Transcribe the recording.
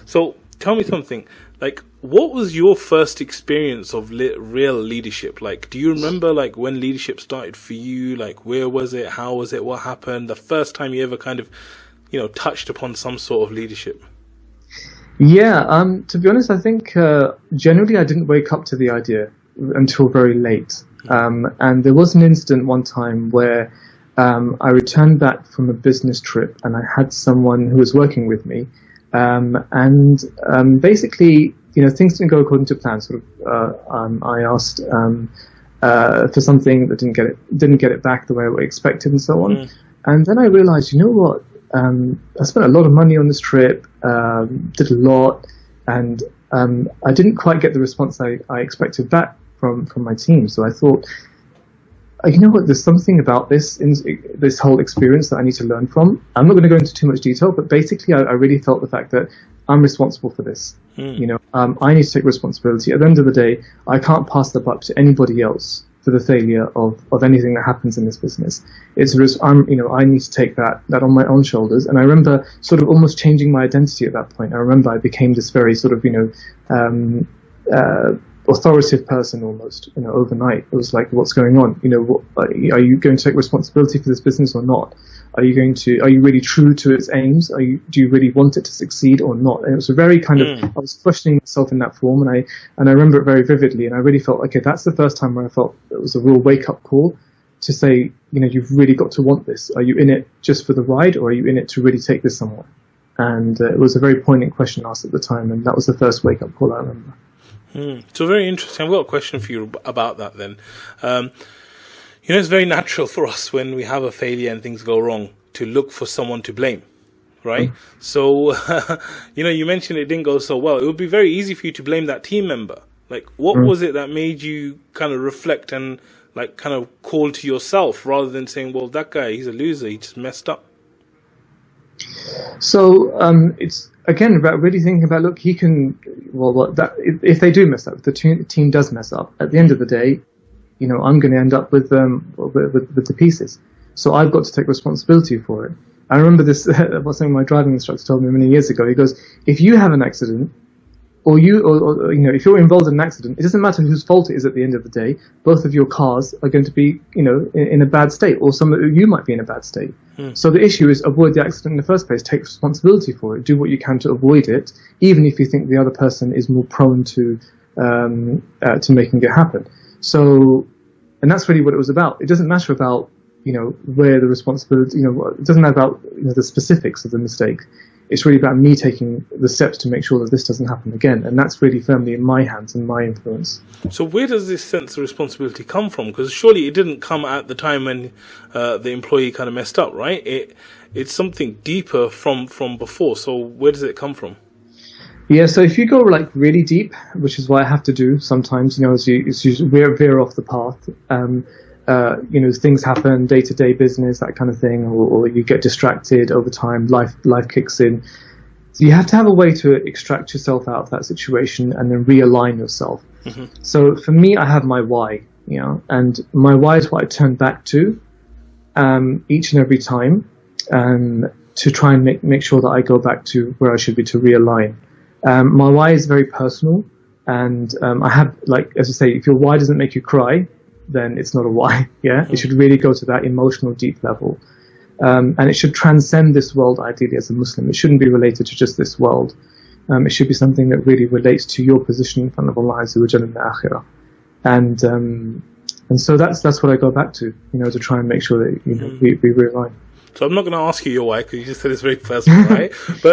So tell me something. Like, what was your first experience of real leadership? Like, do you remember like when leadership started for you? Like, where was it? How was it? What happened? The first time you ever kind of, touched upon some sort of leadership? Yeah, to be honest, I think generally I didn't wake up to the idea until very late. And there was an incident one time where I returned back from a business trip and I had someone who was working with me. Basically, things didn't go according to plan. I asked for something that didn't get it back the way I expected, and so on. And then I realized, you know what? I spent a lot of money on this trip, did a lot, and I didn't quite get the response I expected back from my team. So I thought, you know what, there's something about this whole experience that I need to learn from. I'm not going to go into too much detail, but basically I really felt the fact that I'm responsible for this. I need to take responsibility. At the end of the day, I can't pass the buck to anybody else for the failure of anything that happens in this business. I need to take that on my own shoulders. And I remember sort of almost changing my identity at that point. I remember I became this very sort of authoritative person almost, overnight. It was like, what's going on? Are you going to take responsibility for this business or not? Are you really true to its aims? Do you really want it to succeed or not? And it was a very kind of, I was questioning myself in that form, and I remember it very vividly, and I really felt, okay, that's the first time where I felt it was a real wake-up call to say, you've really got to want this. Are you in it just for the ride, or are you in it to really take this somewhere? And it was a very poignant question asked at the time, and that was the first wake-up call I remember. So very interesting. I've got a question for you about that then. It's very natural for us when we have a failure and things go wrong to look for someone to blame, right? So, you mentioned it didn't go so well. It would be very easy for you to blame that team member. Like, what was it that made you kind of reflect and like kind of call to yourself rather than saying, well, that guy, he's a loser, he just messed up? So it's again about really thinking about, look, he can, if they do mess up, if the team does mess up, at the end of the day, I'm going to end up with the pieces. So I've got to take responsibility for it. I remember this, something my driving instructor told me many years ago. He goes, if you have an accident, or if you're involved in an accident, it doesn't matter whose fault it is at the end of the day. Both of your cars are going to be, in a bad state, or you might be in a bad state. So the issue is avoid the accident in the first place. Take responsibility for it. Do what you can to avoid it, even if you think the other person is more prone to making it happen. So, and that's really what it was about. It doesn't matter about where the responsibility. It doesn't matter about the specifics of the mistake. It's really about me taking the steps to make sure that this doesn't happen again. And that's really firmly in my hands and my influence. So where does this sense of responsibility come from? Because surely it didn't come at the time when the employee kind of messed up, right? It's something deeper from before. So where does it come from? Yeah, so if you go like really deep, which is what I have to do sometimes, as you veer off the path, things happen, day-to-day business, that kind of thing, or you get distracted over time, life kicks in. So you have to have a way to extract yourself out of that situation and then realign yourself. So for me, I have my why, and my why is what I turn back to each and every time to try and make sure that I go back to where I should be, to realign. My why is very personal, and I have, like, as I say, if your why doesn't make you cry, then it's not a why. It should really go to that emotional deep level, and it should transcend this world. Ideally, as a Muslim, it shouldn't be related to just this world. It should be something that really relates to your position in front of Allah Azza wa Jalla in the Akhirah, and so that's what I go back to, to try and make sure that we realign. So I'm not going to ask you your why, because you just said it's very personal, right? But